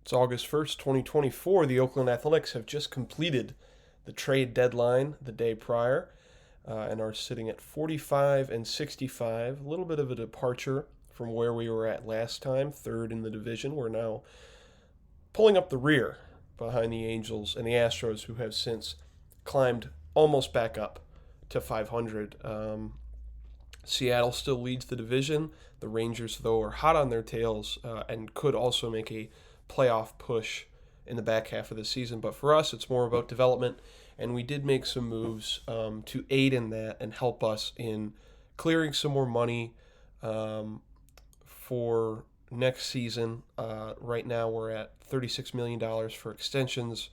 It's August 1st, 2024. The Oakland Athletics have just completed the trade deadline the day prior and are sitting at 45 and 65. A little bit of a departure from where we were at last time, third in the division. We're now pulling up the rear behind the Angels and the Astros, who have since climbed almost back up to 500. Seattle still leads the division. The Rangers, though, are hot on their tails and could also make a playoff push in the back half of the season. But for us, it's more about development, and we did make some moves to aid in that and help us in clearing some more money for next season. Right now, we're at $36 million for extensions.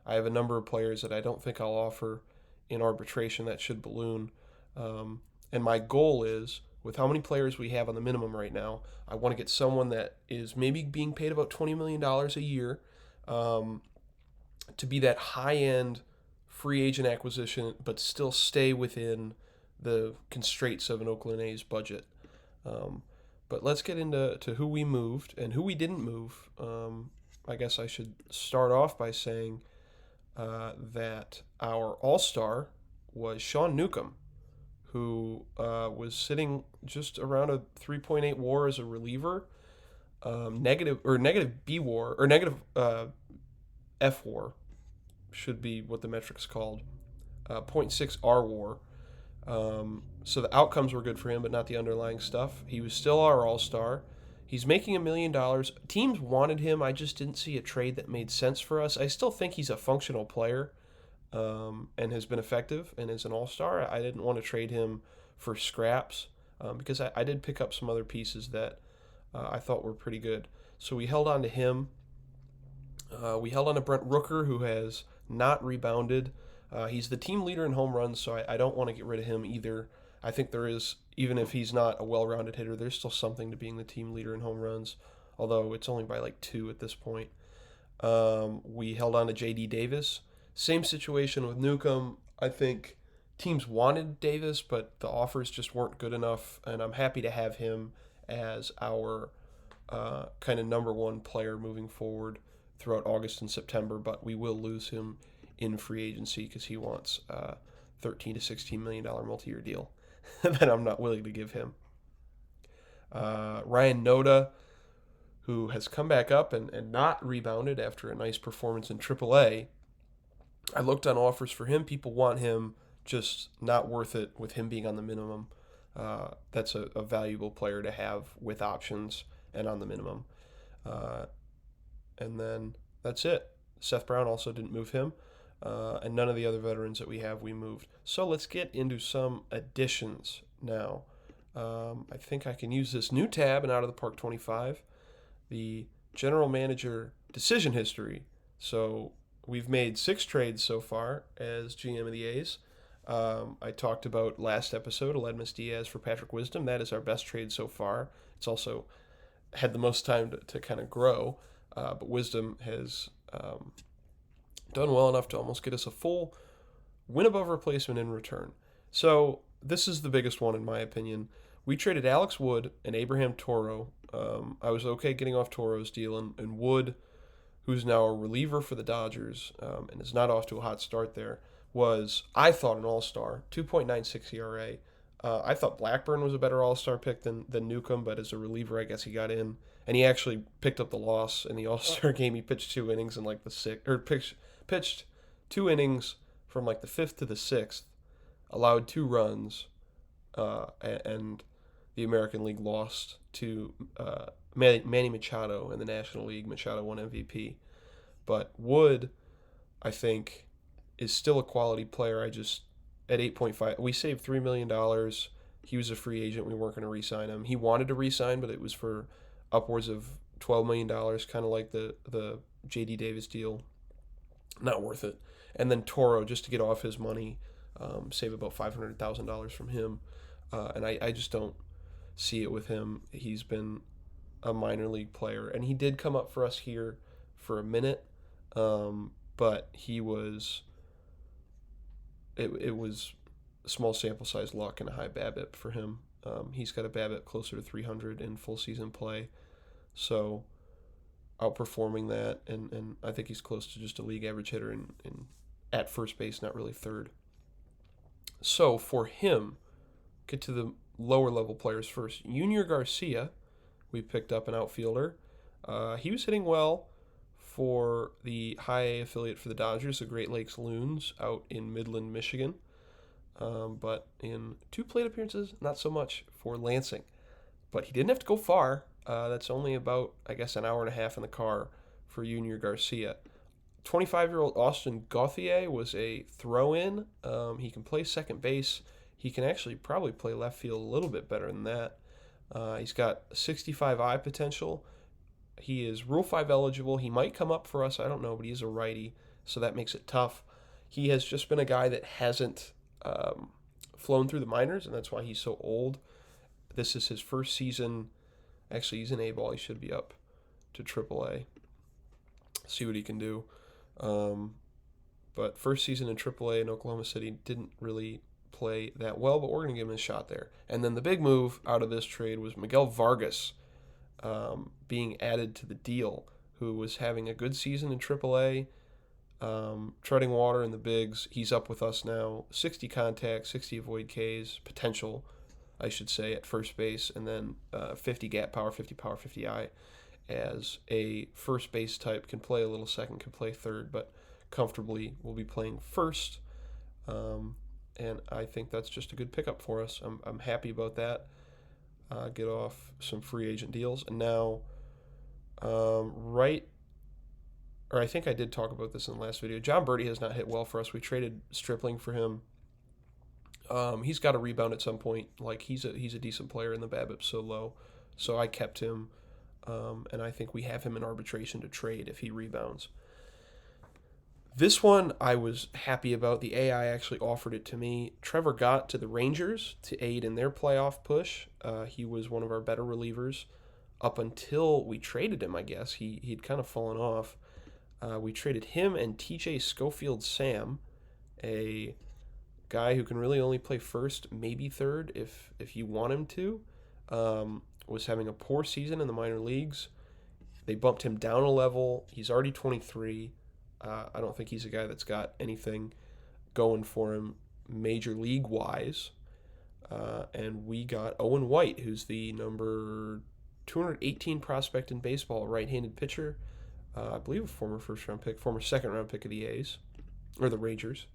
I have a number of players that I don't think I'll offer in arbitration that should balloon. And my goal is, with how many players we have on the minimum right now, I want to get someone that is maybe being paid about $20 million a year to be that high-end free agent acquisition, but still stay within the constraints of an Oakland A's budget. But let's get into who we moved and who we didn't move. I guess I should start off by saying that our all-star was Sean Newcomb, who was sitting just around a 3.8 WAR as a reliever, negative B WAR or negative F WAR should be what the metric's called, zero point 0.6 R WAR. So the outcomes were good for him, but not the underlying stuff. He was still our all-star. He's making $1 million. Teams wanted him. I just didn't see a trade that made sense for us. I still think he's a functional player. And has been effective and is an all-star. I didn't want to trade him for scraps because I did pick up some other pieces that I thought were pretty good. So we held on to him. We held on to Brent Rooker, who has not rebounded. He's the team leader in home runs, so I don't want to get rid of him either. I think there is, even if he's not a well-rounded hitter, there's still something to being the team leader in home runs, although it's only by like 2 at this point. We held on to J.D. Davis. Same situation with Newcomb. I think teams wanted Davis, but the offers just weren't good enough, and I'm happy to have him as our kind of number one player moving forward throughout August and September, but we will lose him in free agency because he wants a $13 to $16 million multi-year deal that I'm not willing to give him. Ryan Noda, who has come back up and not rebounded after a nice performance in AAA. I looked on offers for him. People want him, just not worth it with him being on the minimum. That's a valuable player to have with options and on the minimum. And then that's it. Seth Brown also didn't move him. And none of the other veterans that we have, we moved. So let's get into some additions now. I think I can use this new tab in Out of the Park 25, the general manager decision history. So we've made 6 trades so far as GM of the A's. I talked about last episode, Aledmus Diaz for Patrick Wisdom. That is our best trade so far. It's also had the most time to kind of grow, but Wisdom has done well enough to almost get us a full win above replacement in return. So this is the biggest one in my opinion. We traded Alex Wood and Abraham Toro. I was okay getting off Toro's deal, and Wood, who's now a reliever for the Dodgers and is not off to a hot start there, was, I thought, an all-star, 2.96 ERA. I thought Blackburn was a better all-star pick than Newcomb, but as a reliever, I guess he got in. And he actually picked up the loss in the all-star game. He pitched 2 innings in like the 6th, or pitched 2 innings from like the 5th to the 6th, allowed 2 runs, and the American League lost to Manny Machado in the National League. Machado won MVP. But Wood, I think, is still a quality player. At 8.5, we saved $3 million. He was a free agent. We weren't going to re-sign him. He wanted to re-sign, but it was for upwards of $12 million, kind of like the J.D. Davis deal. Not worth it. And then Toro, just to get off his money, save about $500,000 from him. And I just don't see it with him. He's been a minor league player, and he did come up for us here for a minute, but he was it was small sample size luck and a high BABIP for him. He's got a BABIP closer to 300 in full season play, so outperforming that, and I think he's close to just a league average hitter in at first base, not really third. So for him, get to the lower level players first. Junior Garcia, we picked up an outfielder. He was hitting well for the high A affiliate for the Dodgers, the Great Lakes Loons, out in Midland, Michigan. But in 2 plate appearances, not so much for Lansing. But he didn't have to go far. That's only about, I guess, an hour and a half in the car for Junior Garcia. 25-year-old Austin Gauthier was a throw-in. He can play second base. He can actually probably play left field a little bit better than that. He's got 65 eye potential. He is Rule 5 eligible. He might come up for us, I don't know, but he's a righty, so that makes it tough. He has just been a guy that hasn't flown through the minors, and that's why he's so old. This is his first season. Actually, he's in A-ball. He should be up to AAA. See what he can do. But first season in AAA in Oklahoma City, didn't really play that well, but we're going to give him a shot there. And then the big move out of this trade was Miguel Vargas being added to the deal, who was having a good season in AAA, treading water in the bigs. He's up with us now. 60 contacts, 60 avoid Ks, potential, I should say, at first base, and then 50 gap power, 50 power, 50 eye. As a first base type, can play a little second, can play third, but comfortably will be playing first. And I think that's just a good pickup for us. I'm happy about that. Get off some free agent deals. And now, I think I did talk about this in the last video. John Birdie has not hit well for us. We traded Stripling for him. He's got to rebound at some point. Like, he's a decent player, and the BABIP's so low. So I kept him, and I think we have him in arbitration to trade if he rebounds. This one I was happy about. The AI actually offered it to me. Trevor Gott to the Rangers to aid in their playoff push. He was one of our better relievers up until we traded him, I guess. He'd kind of fallen off. We traded him and TJ Schofield Sam, a guy who can really only play first, maybe third if you want him to. Was having a poor season in the minor leagues. They bumped him down a level. He's already 23. I don't think he's a guy that's got anything going for him major league-wise. And we got Owen White, who's the number 218 prospect in baseball, right-handed pitcher. I believe a former first-round pick, former second-round pick of the A's, or the Rangers.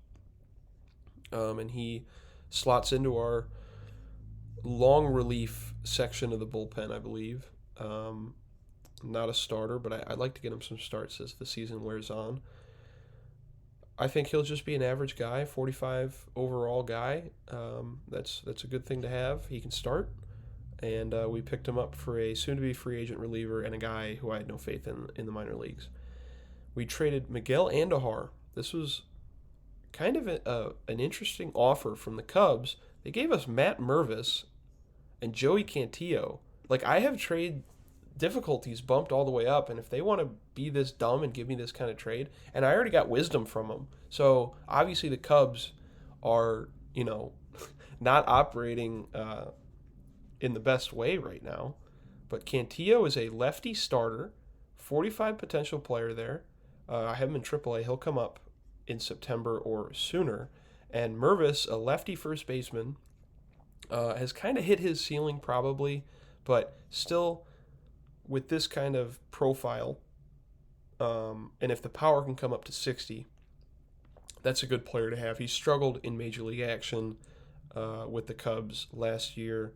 And he slots into our long relief section of the bullpen, I believe. Not a starter, but I'd like to get him some starts as the season wears on. I think he'll just be an average guy, 45 overall guy. That's a good thing to have. He can start. And we picked him up for a soon-to-be free agent reliever and a guy who I had no faith in the minor leagues. We traded Miguel Andujar. This was kind of an interesting offer from the Cubs. They gave us Matt Mervis and Joey Cantillo. Like, I have trade difficulties bumped all the way up, and if they want to be this dumb and give me this kind of trade, and I already got wisdom from them. So obviously the Cubs are, not operating in the best way right now. But Cantillo is a lefty starter, 45 potential player there. I have him in AAA. He'll come up in September or sooner. And Mervis, a lefty first baseman, has kind of hit his ceiling probably, but still with this kind of profile, and if the power can come up to 60, that's a good player to have. He struggled in Major League action with the Cubs last year.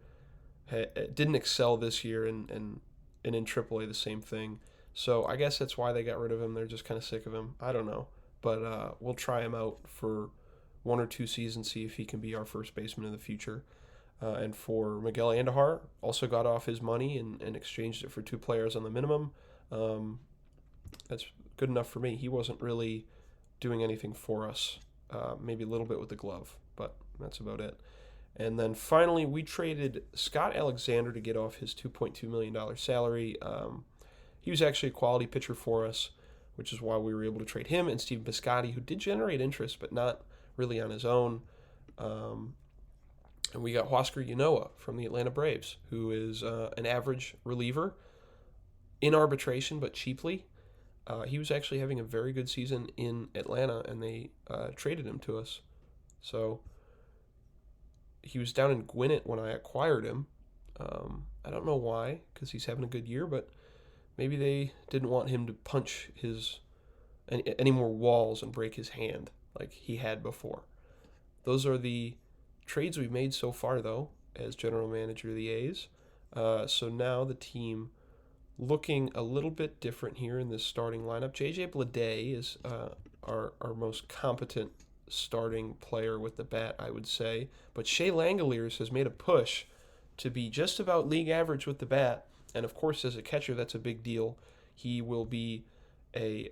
Didn't excel this year, and in AAA the same thing. So I guess that's why they got rid of him. They're just kind of sick of him. I don't know. But we'll try him out for 1 or 2 seasons, see if he can be our first baseman in the future. And for Miguel Andujar, also got off his money and exchanged it for 2 players on the minimum. That's good enough for me. He wasn't really doing anything for us. Maybe a little bit with the glove, but that's about it. And then finally, we traded Scott Alexander to get off his $2.2 million salary. He was actually a quality pitcher for us, which is why we were able to trade him and Stephen Piscotty, who did generate interest, but not really on his own. And we got Huascar Ynoa from the Atlanta Braves, who is an average reliever. in arbitration, but cheaply. He was actually having a very good season in Atlanta, and they traded him to us. So he was down in Gwinnett when I acquired him. I don't know why, because he's having a good year, but maybe they didn't want him to punch any more walls and break his hand like he had before. Those are the trades we've made so far, though, as general manager of the A's. So now the team looking a little bit different here in this starting lineup. J.J. Bleday is our most competent starting player with the bat, I would say. But Shea Langoliers has made a push to be just about league average with the bat. And, of course, as a catcher, that's a big deal. He will be a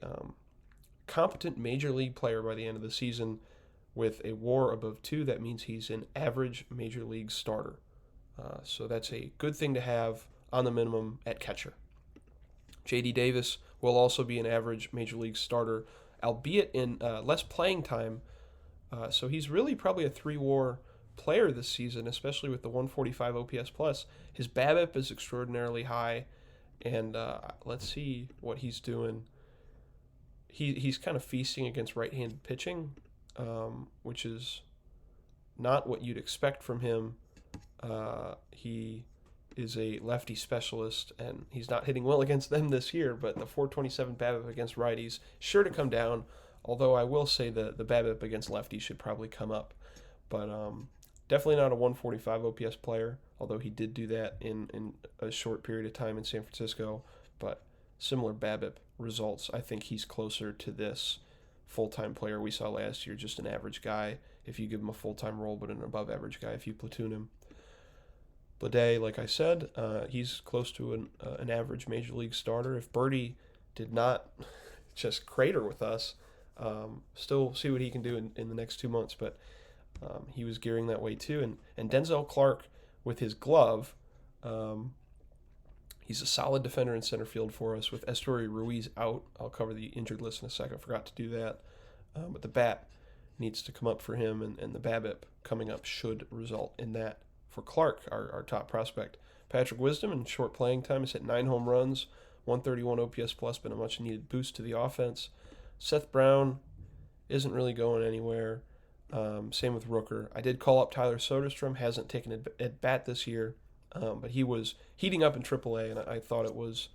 competent major league player by the end of the season with a WAR above 2. That means he's an average major league starter. So that's a good thing to have on the minimum at catcher. J.D. Davis will also be an average major league starter, albeit in less playing time. So he's really probably a 3-WAR player this season, especially with the 145 OPS plus. His BABIP is extraordinarily high, and let's see what he's doing. He's kind of feasting against right-handed pitching, which is not what you'd expect from him. He is a lefty specialist, and he's not hitting well against them this year, but the 427 BABIP against righties sure to come down, although I will say the BABIP against lefties should probably come up. But definitely not a 145 OPS player, although he did do that in a short period of time in San Francisco, but similar BABIP results. I think he's closer to this full-time player we saw last year, just an average guy if you give him a full-time role, but an above-average guy if you platoon him. Bleday, like I said, he's close to an average major league starter. If Birdie did not just crater with us, still see what he can do in the next 2 months, but he was gearing that way too. And Denzel Clark with his glove, he's a solid defender in center field for us with Estuary Ruiz out. I'll cover the injured list in a second. I forgot to do that. But the bat needs to come up for him, and the BABIP coming up should result in that. For Clark, our top prospect. Patrick Wisdom, in short playing time, has hit 9 home runs, 131 OPS plus, been a much-needed boost to the offense. Seth Brown isn't really going anywhere. Same with Rooker. I did call up Tyler Soderstrom, hasn't taken at bat this year, but he was heating up in AAA, and I thought it was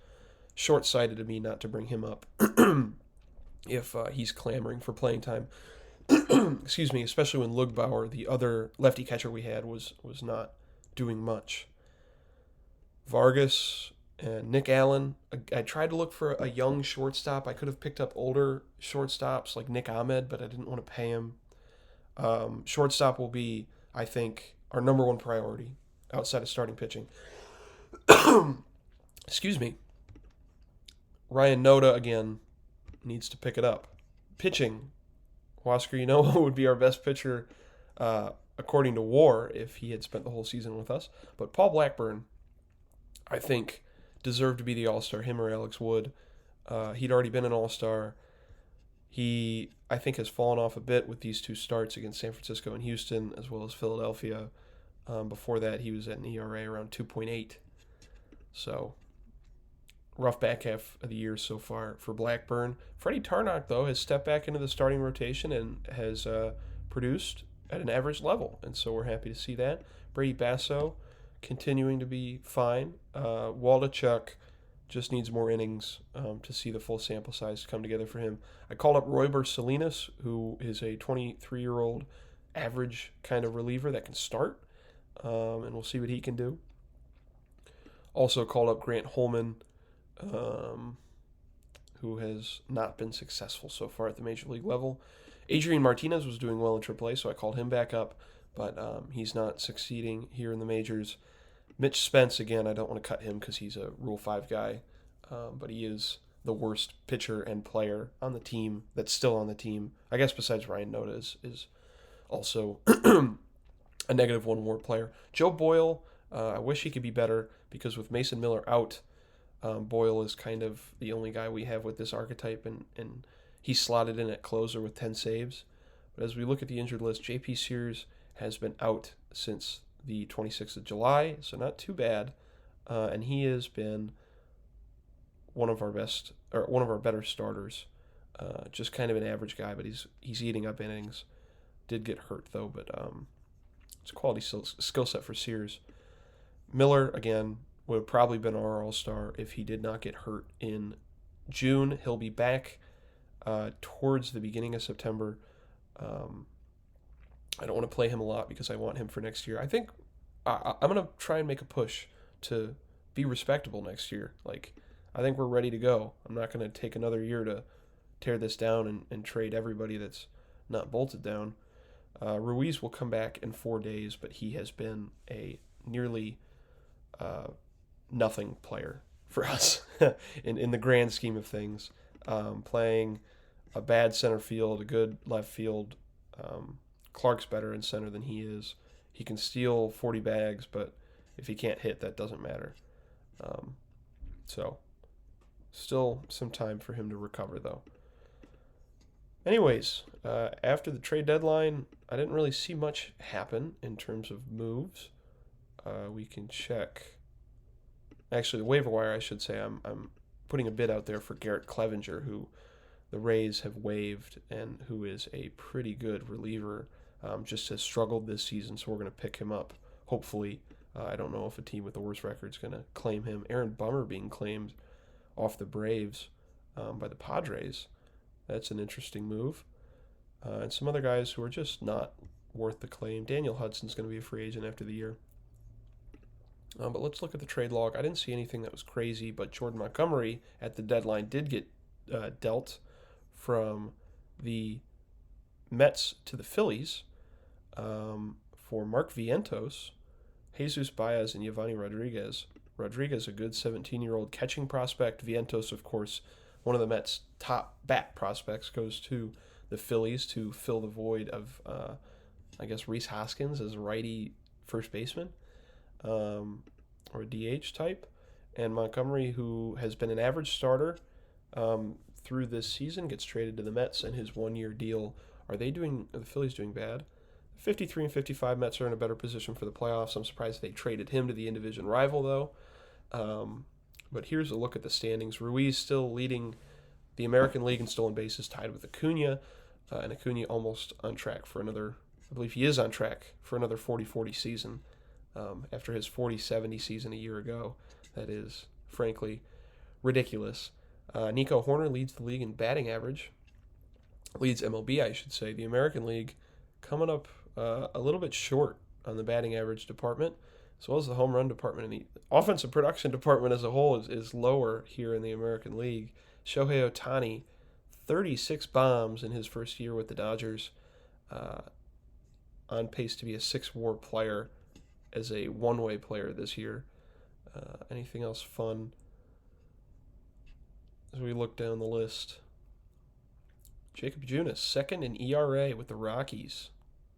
short-sighted of me not to bring him up if he's clamoring for playing time. Excuse me, especially when Lugbauer, the other lefty catcher we had, was not doing much. Vargas and Nick Allen. I tried to look for a young shortstop. I could have picked up older shortstops like Nick Ahmed, but I didn't want to pay him. Shortstop will be, I think, our number one priority outside of starting pitching. Excuse me. Ryan Noda, again, needs to pick it up. Pitching. Huascar Ynoa would be our best pitcher according to WAR if he had spent the whole season with us. But Paul Blackburn, I think, deserved to be the All-Star, him or Alex Wood. He'd already been an All-Star. He, I think, has fallen off a bit with these 2 starts against San Francisco and Houston, as well as Philadelphia. Before that, he was at an ERA around 2.8. So, rough back half of the year so far for Blackburn. Freddie Tarnock, though, has stepped back into the starting rotation and has produced at an average level, and so we're happy to see that. Brady Basso continuing to be fine. Waldachuk just needs more innings to see the full sample size come together for him. I called up Royber Salinas, who is a 23-year-old average kind of reliever that can start, and we'll see what he can do. Also called up Grant Holman, who has not been successful so far at the major league level. Adrian Martinez was doing well in AAA, so I called him back up, but he's not succeeding here in the majors. Mitch Spence, again, I don't want to cut him because he's a Rule 5 guy, but he is the worst pitcher and player on the team that's still on the team. I guess besides Ryan Noda is also a negative 1 WAR player. Joe Boyle, I wish he could be better because with Mason Miller out, Boyle is kind of the only guy we have with this archetype, and he's slotted in at closer with 10 saves. But as we look at the injured list, J.P. Sears has been out since the 26th of July, so not too bad. And he has been one of our better starters. Just kind of an average guy, but he's eating up innings. Did get hurt though, but it's a quality skill set for Sears. Miller again would have probably been our all-star if he did not get hurt in June. He'll be back towards the beginning of September. I don't want to play him a lot because I want him for next year. I think I'm going to try and make a push to be respectable next year. Like, I think we're ready to go. I'm not going to take another year to tear this down and trade everybody that's not bolted down. Ruiz will come back in 4 days, but he has been a nearly nothing player for us in the grand scheme of things. Playing a bad center field, a good left field. Clark's better in center than he is. He can steal 40 bags, but if he can't hit, that doesn't matter. So, still some time for him to recover, though. Anyways, after the trade deadline, I didn't really see much happen in terms of moves. We can check. Actually, the waiver wire, I should say, I'm putting a bid out there for Garrett Clevenger, who the Rays have waived and who is a pretty good reliever. Just has struggled this season, so we're going to pick him up. Hopefully, I don't know if a team with the worst record is going to claim him. Aaron Bummer being claimed off the Braves by the Padres. That's an interesting move. And some other guys who are just not worth the claim. Daniel Hudson's going to be a free agent after the year. But let's look at the trade log. I didn't see anything that was crazy, but Jordan Montgomery at the deadline did get dealt from the Mets to the Phillies for Mark Vientos, Jesus Baez, and Giovanni Rodriguez. Rodriguez, a good 17-year-old catching prospect. Vientos, of course, one of the Mets' top bat prospects, goes to the Phillies to fill the void of, I guess, Rhys Hoskins as a righty first baseman or a DH type. And Montgomery, who has been an average starter through this season, gets traded to the Mets in his one-year deal. Are the Phillies doing bad? 53 and 55 Mets are in a better position for the playoffs. I'm surprised they traded him to the in-division rival, though. But here's a look at the standings. Ruiz still leading the American League in stolen bases, tied with Acuna. And Acuna almost on track for another, I believe he is on track for another 40-40 season after his 40-70 season a year ago. That is, frankly, ridiculous. Nico Horner leads the league in batting average. Leads MLB, I should say. The American League coming up a little bit short on the batting average department, as well as the home run department. And the offensive production department as a whole is lower here in the American League. Shohei Ohtani, 36 bombs in his first year with the Dodgers, on pace to be a 6-WAR player as a one-way player this year. Anything else fun as we look down the list? Jacob Junis, second in ERA with the Rockies.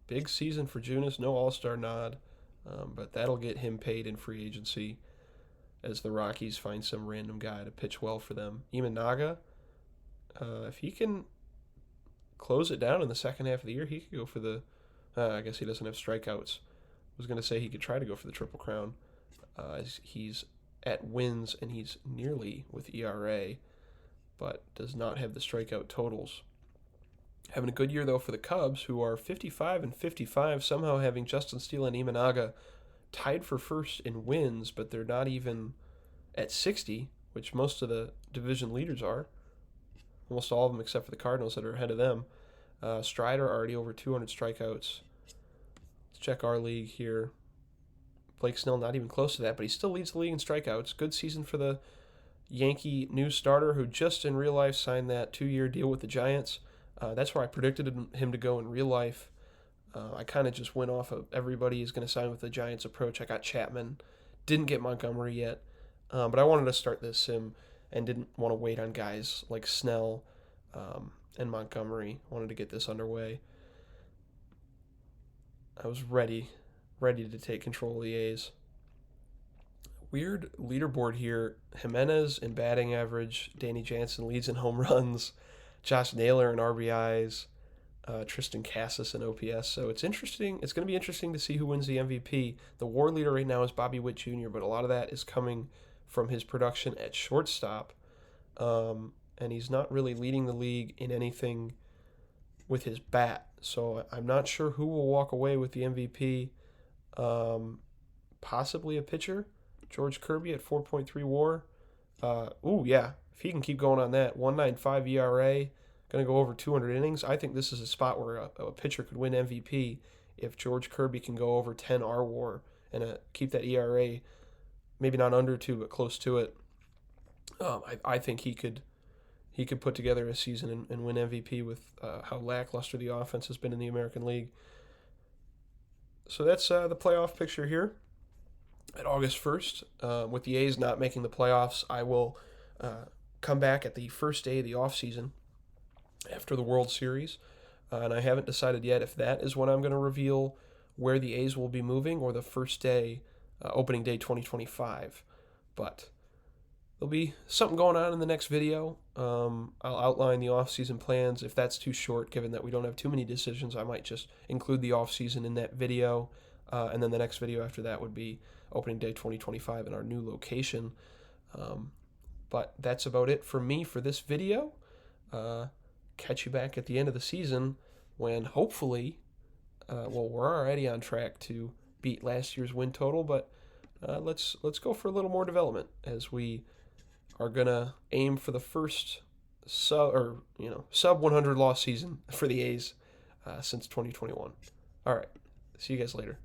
Big season for Junis, no all-star nod, but that'll get him paid in free agency as the Rockies find some random guy to pitch well for them. Imanaga, if he can close it down in the second half of the year, he could go for the, I guess he doesn't have strikeouts. I was going to say he could try to go for the Triple Crown. He's at wins and he's nearly with ERA, but does not have the strikeout totals. Having a good year, though, for the Cubs, who are 55 and 55, somehow having Justin Steele and Imanaga tied for first in wins, but they're not even at 60, which most of the division leaders are. Almost all of them except for the Cardinals that are ahead of them. Strider already over 200 strikeouts. Let's check our league here. Blake Snell not even close to that, but he still leads the league in strikeouts. Good season for the Yankee new starter who just in real life signed that 2-year deal with the Giants. That's where I predicted him to go in real life. I kind of just went off of everybody is going to sign with the Giants approach. I got Chapman. Didn't get Montgomery yet. But I wanted to start this sim and didn't want to wait on guys like Snell and Montgomery. Wanted to get this underway. I was ready to take control of the A's. Weird leaderboard here. Jimenez in batting average. Danny Jansen leads in home runs. Josh Naylor in RBIs. Tristan Cassis in OPS. So it's interesting. It's going to be interesting to see who wins the MVP. The WAR leader right now is Bobby Witt Jr., but a lot of that is coming from his production at shortstop. and he's not really leading the league in anything with his bat. So I'm not sure who will walk away with the MVP. Possibly a pitcher, George Kirby at 4.3 WAR. Yeah, if he can keep going on that 1.95 ERA, going to go over 200 innings. I think this is a spot where a pitcher could win MVP if George Kirby can go over 10 R WAR and keep that ERA, maybe not under 2, but close to it. I think he could put together a season and win MVP with how lackluster the offense has been in the American League. So that's the playoff picture here at August 1st. With the A's not making the playoffs, I will come back at the first day of the offseason after the World Series. And I haven't decided yet if that is when I'm going to reveal where the A's will be moving or the first day, opening day 2025. But there'll be something going on in the next video. I'll outline the off-season plans. If that's too short, given that we don't have too many decisions, I might just include the off-season in that video. And then the next video after that would be opening day 2025 in our new location. But that's about it for me for this video. Catch you back at the end of the season when hopefully, we're already on track to beat last year's win total, but let's go for a little more development as we are gonna aim for the first sub 100 loss season for the A's since 2021. All right, see you guys later.